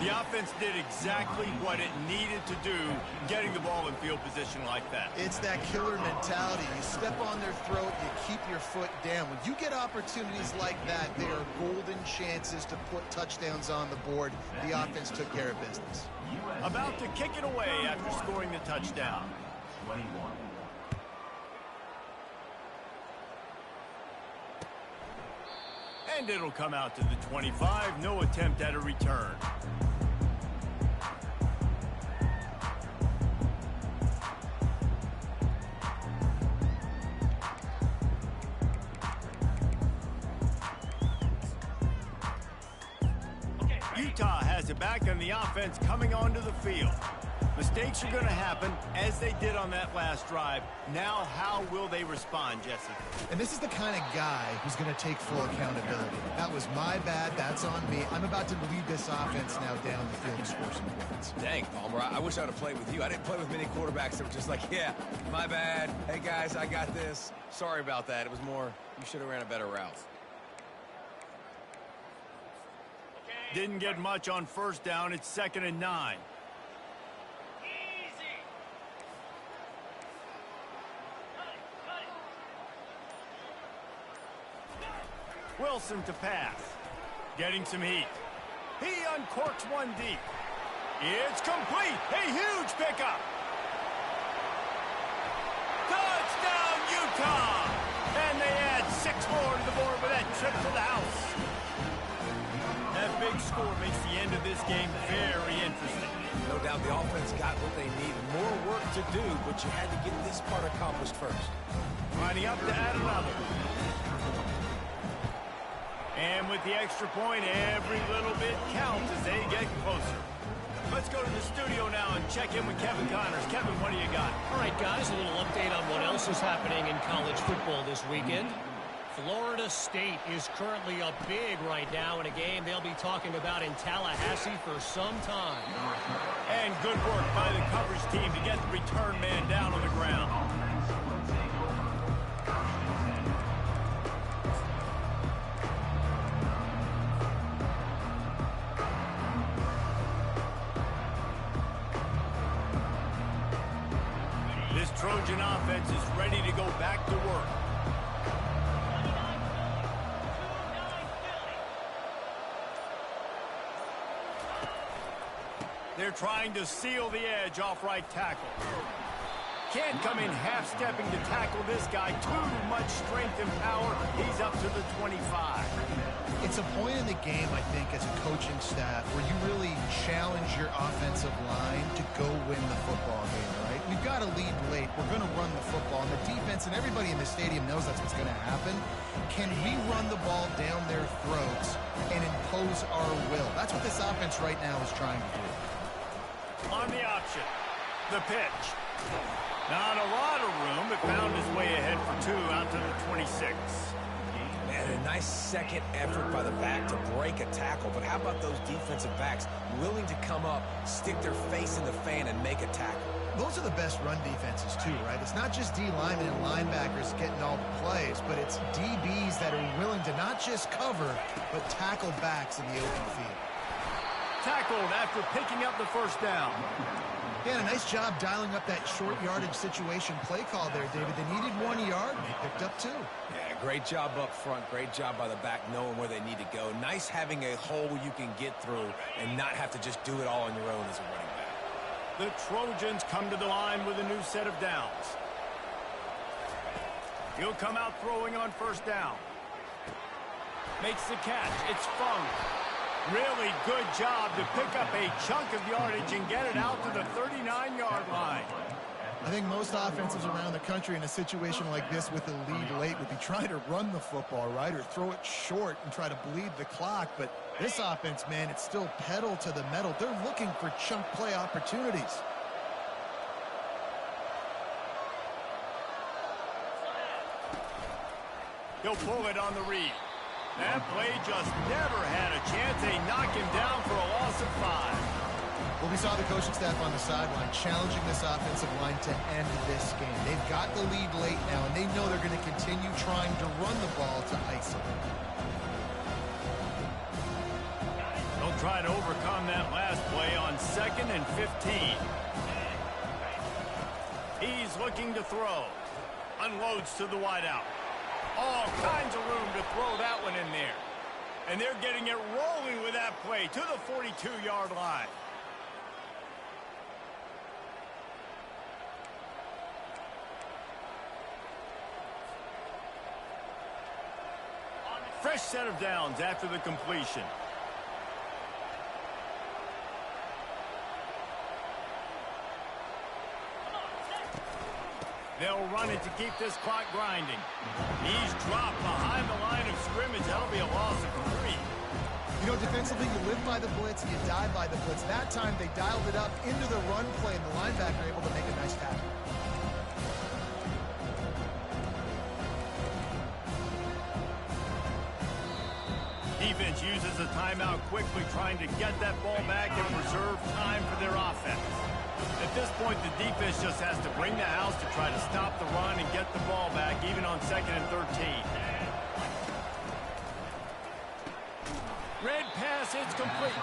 Speaker 2: The offense did exactly what it needed to do, getting the ball in field position like that.
Speaker 4: It's that killer mentality. You step on their throat, you keep your foot down. When you get opportunities like that, they are golden chances to put touchdowns on the board. The offense took care of business.
Speaker 2: About to kick it away after scoring the touchdown.
Speaker 6: 21.
Speaker 2: And it'll come out to the 25. No attempt at a return. Utah has it back, and the offense coming onto the field. Mistakes are going to happen, as they did on that last drive. Now, how will they respond, Jesse?
Speaker 4: And this is the kind of guy who's going to take full accountability. That was my bad. That's on me. I'm about to lead this offense now down the field to score some points.
Speaker 3: Dang, Palmer, I wish I would have played with you. I didn't play with many quarterbacks that were just like, yeah, my bad. Hey, guys, I got this. Sorry about that. It was more, you should have ran a better route.
Speaker 2: Didn't get much on first down. It's 2nd and 9. Wilson to pass. Getting some heat. He uncorks one deep. It's complete. A huge pickup. Touchdown, Utah! And they add 6 more to the board with that trip to the house. That big score makes the end of this game very interesting.
Speaker 3: No doubt the offense got what they needed. More work to do, but you had to get this part accomplished first.
Speaker 2: Lining up to add another. And with the extra point, every little bit counts as they get closer. Let's go to the studio now and check in with Kevin Connors. Kevin, what do you got?
Speaker 5: All right, guys, a little update on what else is happening in college football this weekend. Florida State is currently up big right now in a game they'll be talking about in Tallahassee for some time.
Speaker 2: And good work by the coverage team to get the return man down on the ground. This Trojan offense is ready to go back to work. They're trying to seal the edge off right tackle. Can't come in half-stepping to tackle this guy. Too much strength and power. He's up to the 25.
Speaker 4: It's a point in the game, I think, as a coaching staff where you really challenge your offensive line to go win the football game, right? We've got to lead late. We're going to run the football. And the defense and everybody in the stadium knows that's what's going to happen. Can we run the ball down their throats and impose our will? That's what this offense right now is trying to do.
Speaker 2: On the option, the pitch. Not a lot of room, but found his way ahead for 2 out to the 26.
Speaker 3: Man, a nice second effort by the back to break a tackle. But how about those defensive backs willing to come up, stick their face in the fan, and make a tackle?
Speaker 4: Those are the best run defenses, too, right? It's not just D linemen and linebackers getting all the plays, but it's DBs that are willing to not just cover, but tackle backs in the open field.
Speaker 2: Tackled after picking up the first down.
Speaker 4: Yeah, a nice job dialing up that short yardage situation play call there, David. They needed 1 yard, and they picked up 2.
Speaker 3: Yeah, great job up front. Great job by the back knowing where they need to go. Nice having a hole you can get through and not have to just do it all on your own as a running back.
Speaker 2: The Trojans come to the line with a new set of downs. He'll come out throwing on first down. Makes the catch. It's Funk. Really good job to pick up a chunk of yardage and get it out to the 39-yard line.
Speaker 4: I think most offenses around the country in a situation like this with a lead late would be trying to run the football, right, or throw it short and try to bleed the clock. But this offense, man, it's still pedal to the metal. They're looking for chunk play opportunities.
Speaker 2: He'll pull it on the read. That play just never had a chance. They knock him down for a loss of 5.
Speaker 4: Well, we saw the coaching staff on the sideline challenging this offensive line to end this game. They've got the lead late now, and they know they're going to continue trying to run the ball to isolate.
Speaker 2: They'll try to overcome that last play on 2nd and 15. He's looking to throw. Unloads to the wideout. All kinds of room to throw that one in there. And they're getting it rolling with that play to the 42-yard line. Fresh set of downs after the completion. They'll run it to keep this clock grinding. He's dropped behind the line of scrimmage. That'll be a loss of 3.
Speaker 4: You know, defensively, you live by the blitz, you die by the blitz. That time, they dialed it up into the run play, and the linebacker able to make a nice tackle.
Speaker 2: Defense uses a timeout quickly, trying to get that ball back and preserve time for their offense. At this point, the defense just has to bring the house to try to stop the run and get the ball back, even on 2nd and 13. Red pass, it's complete.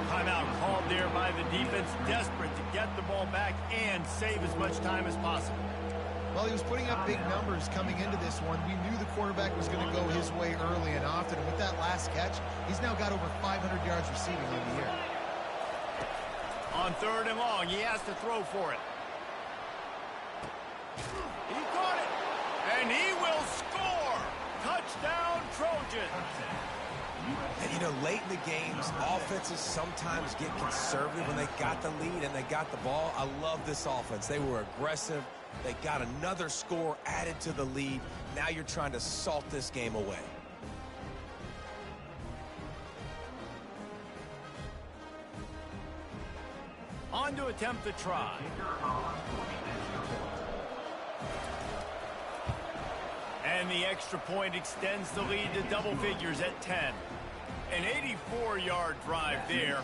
Speaker 2: Timeout called there by the defense, desperate to get the ball back and save as much time as possible.
Speaker 4: Well, he was putting up big numbers coming into this one. We knew the quarterback was going to go his way early and often. And with that last catch, he's now got over 500 yards receiving on the year.
Speaker 2: On 3rd and long, he has to throw for it. He got it, and he will score. Touchdown, Trojans.
Speaker 3: And, you know, late in the games, offenses sometimes get conservative when they got the lead and they got the ball. I love this offense. They were aggressive. They got another score added to the lead. Now you're trying to salt this game away.
Speaker 2: On to attempt the try. And the extra point extends the lead to double figures at 10. An 84-yard drive there.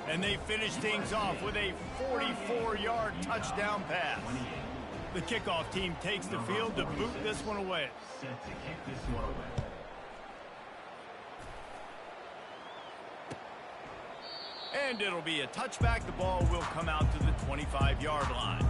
Speaker 2: And they finish things off with a 44-yard touchdown pass. The kickoff team takes the field to boot this one away.
Speaker 6: Set to kick this one away.
Speaker 2: And it'll be a touchback. The ball will come out to the 25-yard line.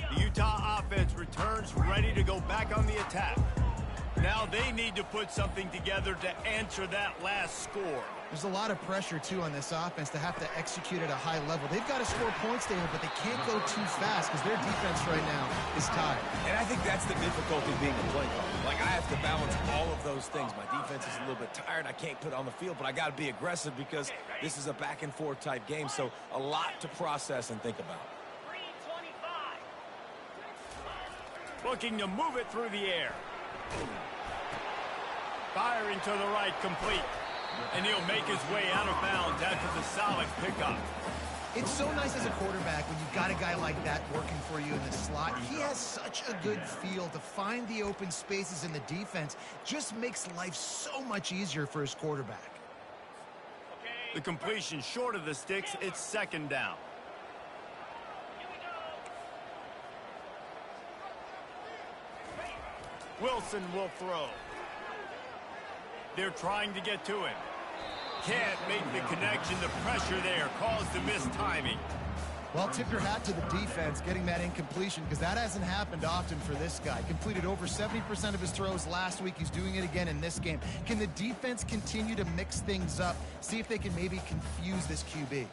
Speaker 2: The Utah offense returns ready to go back on the attack. Now they need to put something together to answer that last score.
Speaker 4: There's a lot of pressure, too, on this offense to have to execute at a high level. They've got to score points there, but they can't go too fast because their defense right now is tired.
Speaker 3: And I think that's the difficulty being a play caller. Like, I have to balance all of those things. My defense is a little bit tired. I can't put it on the field, but I got to be aggressive because this is a back-and-forth type game, so a lot to process and think about.
Speaker 2: Looking to move it through the air. Firing to the right, complete. And he'll make his way out of bounds after the solid pickup.
Speaker 4: It's so nice as a quarterback when you've got a guy like that working for you in the slot. He has such a good feel to find the open spaces in the defense. Just makes life so much easier for his quarterback.
Speaker 2: The completion short of the sticks. It's second down. Wilson will throw. They're trying to get to him. Can't make the connection. The pressure there caused the missed timing.
Speaker 4: Well, tip your hat to the defense getting that incompletion, because that hasn't happened often for this guy. Completed over 70% of his throws last week. He's doing it again in this game. Can the defense continue to mix things up? See if they can maybe confuse this QB.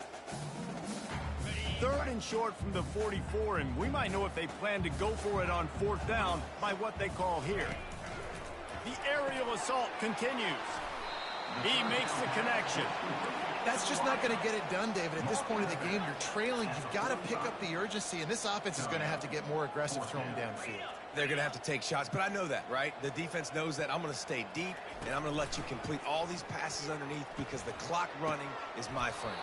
Speaker 2: Third and short from the 44, and we might know if they plan to go for it on fourth down by what they call here. The aerial assault continues. He makes the connection.
Speaker 4: That's just not going to get it done, David. At this point of the game, you're trailing. You've got to pick up the urgency, and this offense is going to have to get more aggressive throwing downfield.
Speaker 3: They're going to have to take shots, but I know that, right? The defense knows that. I'm going to stay deep, and I'm going to let you complete all these passes underneath because the clock running is my friend.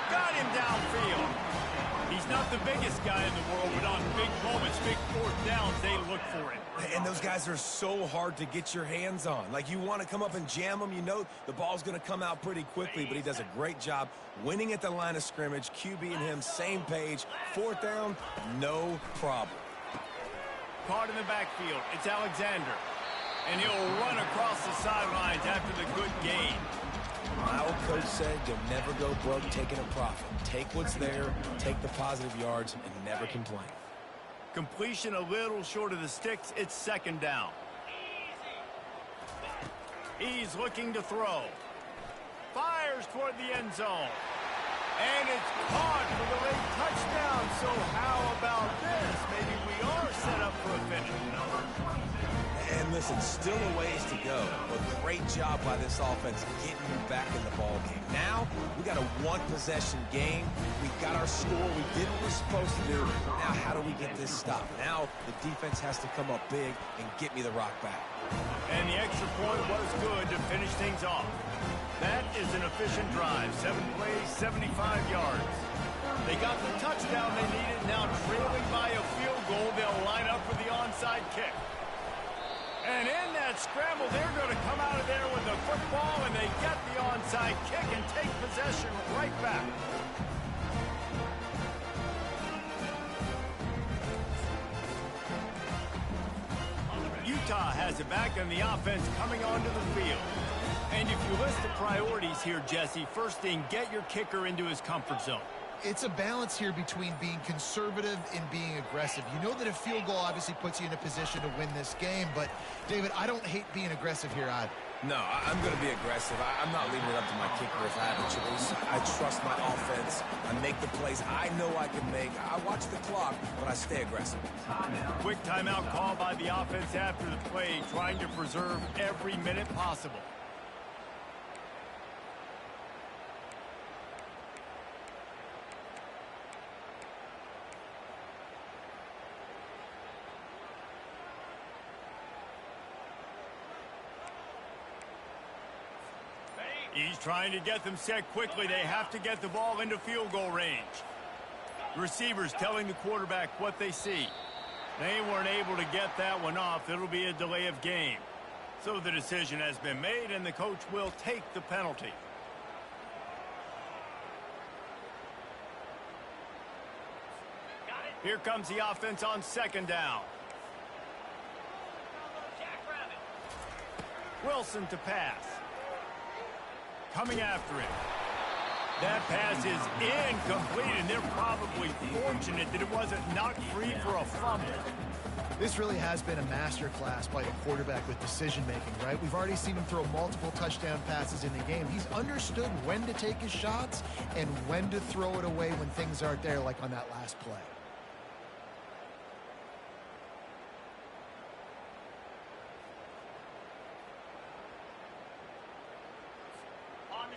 Speaker 2: Got him downfield. He's not the biggest guy in the world, but on big moments, big fourth downs, they look for him.
Speaker 3: And those guys are so hard to get your hands on. Like, you want to come up and jam them, you know the ball's going to come out pretty quickly, but he does a great job winning at the line of scrimmage. QB and him, same page. Fourth down, no problem.
Speaker 2: Caught in the backfield. It's Alexander. And he'll run across the sidelines after the good gain.
Speaker 3: My old coach said you'll never go broke taking a profit. Take what's there, take the positive yards, and never complain.
Speaker 2: Completion a little short of the sticks. It's second down. He's looking to throw. Fires toward the end zone. And it's caught for the late touchdown. So how about this? Maybe we are set up for a finish.
Speaker 3: And listen, still a ways to go, but great job by this offense getting you back in the ball game. Now, we got a one-possession game. We got our score. We did what we're supposed to do. Now, how do we get this stopped? Now, the defense has to come up big and get me the rock back.
Speaker 2: And the extra point was good to finish things off. That is an efficient drive. 7 plays, 75 yards. They got the touchdown they needed. Now trailing by a field goal, they'll line up for the onside kick. And in that scramble, they're going to come out of there with the football, and they get the onside kick and take possession right back. Utah has it back, and the offense coming onto the field. And if you list the priorities here, Jesse, first thing, get your kicker into his comfort zone.
Speaker 4: It's a balance here between being conservative and being aggressive. You know that a field goal obviously puts you in a position to win this game, but, David, I don't hate being aggressive here either.
Speaker 3: No, I'm going to be aggressive. I'm not leaving it up to my kicker if I have a choice. I trust my offense. I make the plays I know I can make. I watch the clock, but I stay aggressive.
Speaker 2: Quick timeout call by the offense after the play, trying to preserve every minute possible. He's trying to get them set quickly. They have to get the ball into field goal range. Receivers telling the quarterback what they see. They weren't able to get that one off. It'll be a delay of game. So the decision has been made, and the coach will take the penalty. Here comes the offense on second down. Wilson to pass. Coming after him. That pass is incomplete, and they're probably fortunate that it wasn't knocked free for a fumble.
Speaker 4: This really has been a masterclass by the quarterback with decision-making, right? We've already seen him throw multiple touchdown passes in the game. He's understood when to take his shots and when to throw it away when things aren't there, like on that last play.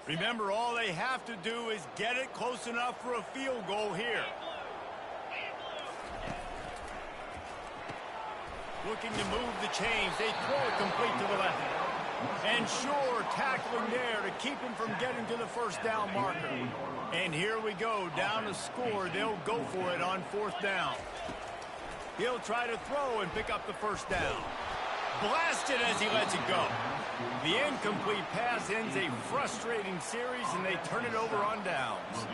Speaker 2: Remember, all they have to do is get it close enough for a field goal here. Looking to move the chains. They throw it complete to the left. And sure, tackling there to keep him from getting to the first down marker. And here we go, down to score. They'll go for it on fourth down. He'll try to throw and pick up the first down. Blasted as he lets it go. The incomplete pass ends a frustrating series, and they turn it over on downs.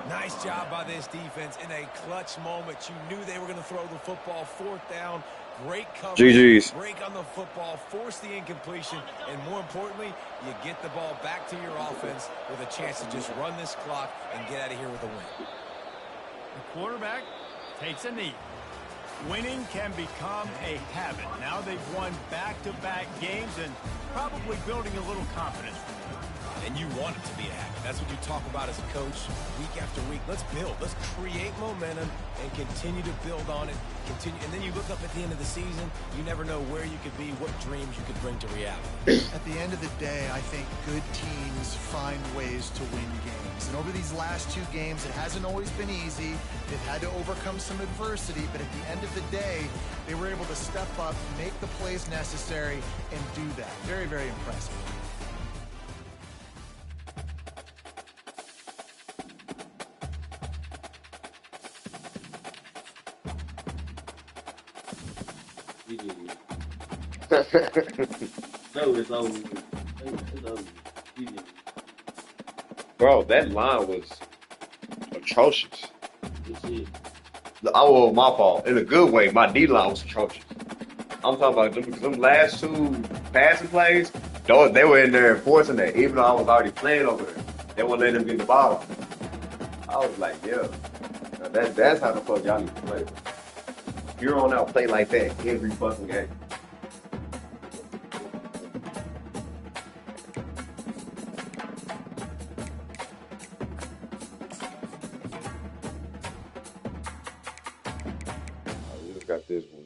Speaker 3: Nice job by this defense in a clutch moment. You knew they were going to throw the football. 4th down. Great coverage.
Speaker 1: GG's.
Speaker 3: Break on the football. Force the incompletion. And more importantly, you get the ball back to your offense with a chance to just run this clock and get out of here with a win.
Speaker 2: The quarterback takes a knee. Winning can become a habit. Now they've won back-to-back games and probably building a little confidence.
Speaker 3: And you want it to be a habit. That's what you talk about as a coach week after week. Let's build. Let's create momentum and continue to build on it. Continue, and then you look up at the end of the season, you never know where you could be, what dreams you could bring to reality.
Speaker 4: At the end of the day, I think good teams find ways to win games. And over these last 2 games, it hasn't always been easy. They've had to overcome some adversity, but at the end of the day, they were able to step up, make the plays necessary, and do that. Very, very impressive.
Speaker 7: No, it's over. It's over.
Speaker 1: Bro, that line was atrocious.
Speaker 7: That's it.
Speaker 1: Oh, my fault. In a good way, my D line was atrocious. I'm talking about them last 2 passing plays. They were in there enforcing that, even though I was already playing over there. They wouldn't let them get the ball. I was like, yeah, that's how the fuck y'all need to play. You're on out play like that every fucking game. We just got this one.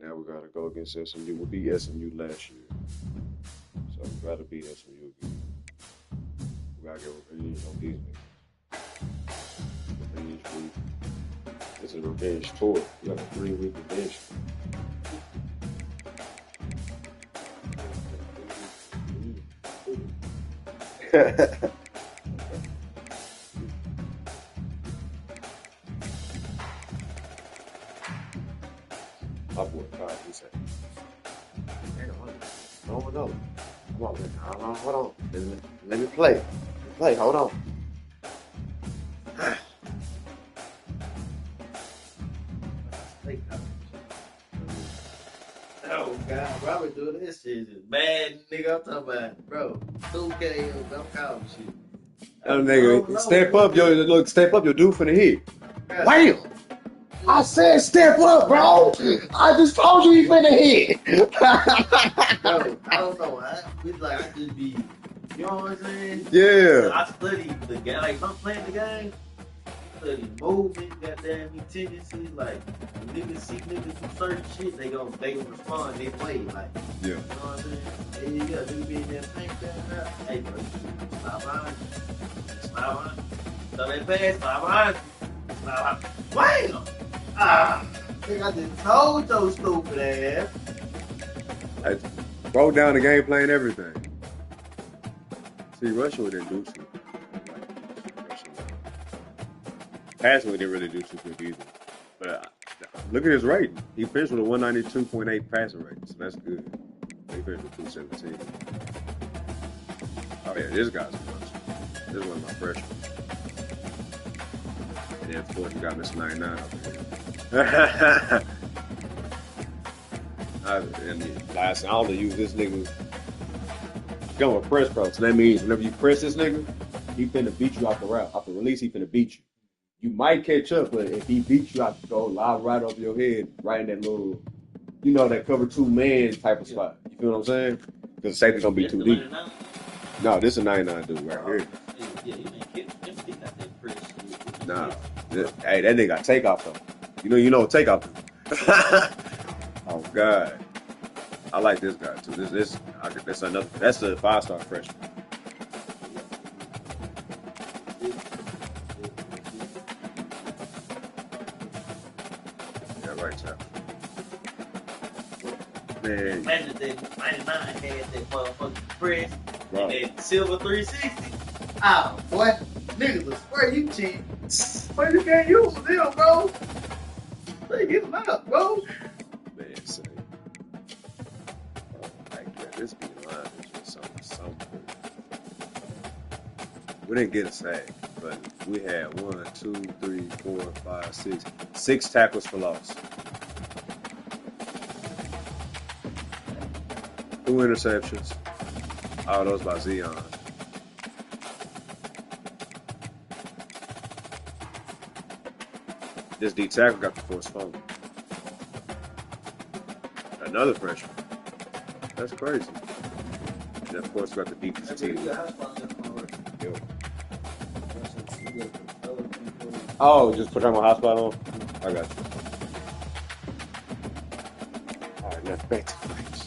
Speaker 1: Now we gotta go against SMU. We beat SMU last year, so we gotta beat SMU again. We gotta get revenge on these niggas. Revenge week. It's a revenge tour. We got a 3-week revenge. My boy Kyle, he said, hold on. Come on, man. Hold on. Let me play. Hold on.
Speaker 7: Oh, God. Robert doing this shit is bad, nigga. I'm talking about, bro. 2K, I'm calling shit.
Speaker 1: That nigga, step up, your dude for the hit. Wham! I said step up, bro. I just told you he finna hit.
Speaker 7: Bro, I don't know. It's like I just be, you know what I'm saying?
Speaker 1: Yeah.
Speaker 7: I study the game. Like, if I'm playing the game, I study movement, goddamn, me tendencies. Like, when niggas see niggas do certain shit, they gonna respond, they play. Like,
Speaker 1: Yeah.
Speaker 7: you know what I'm saying? Yeah, nigga be in there paint that out. Hey, bro, stop behind you. Stop behind you. So they pass, stop behind you. Stop behind you. Wham! Ah, nigga, I just told your stupid ass.
Speaker 1: I broke down the game plan, everything. See, Russia didn't do too. Passing didn't really do too good either. But look at his rating. He finished with a 192.8 passing rate, so that's good. He finished with 217. Oh yeah, this guy's a bunch. This is one of my freshmen. And then of course you got Mr. 99 up there. And last, I only use this nigga. Going with press pro, so that means whenever you press this nigga, he finna beat you off the route. Off the release, he finna beat you. You might catch up, but if he beats you out the goal, live right over your head, right in that little, you know, that cover 2 man type of spot. You feel what I'm saying? Because the safety's gonna be too deep. No, this is a 99 dude right here.
Speaker 7: Yeah, you ain't get that press.
Speaker 1: Nah, hey, that nigga got takeoff though. You know what takeoff is. Oh God, I like this guy too. That's a 5-star freshman. Yeah, right tackle. Man,
Speaker 7: Imagine that 99 had that motherfucking press
Speaker 1: bro.
Speaker 7: and that silver 360. Oh, boy. Niggas will swear you cheat. But you can't use them, bro. They get them out, bro.
Speaker 1: Man, say, like that. This be We didn't get a sack, but we had 6 tackles for loss. 2 interceptions. All those by Zion. This D tackle got the forced fumble. Another freshman. That's crazy. And of course, we got the defensive team. Yo. Oh, just put on my hotspot on? I got you. All right, now back to French.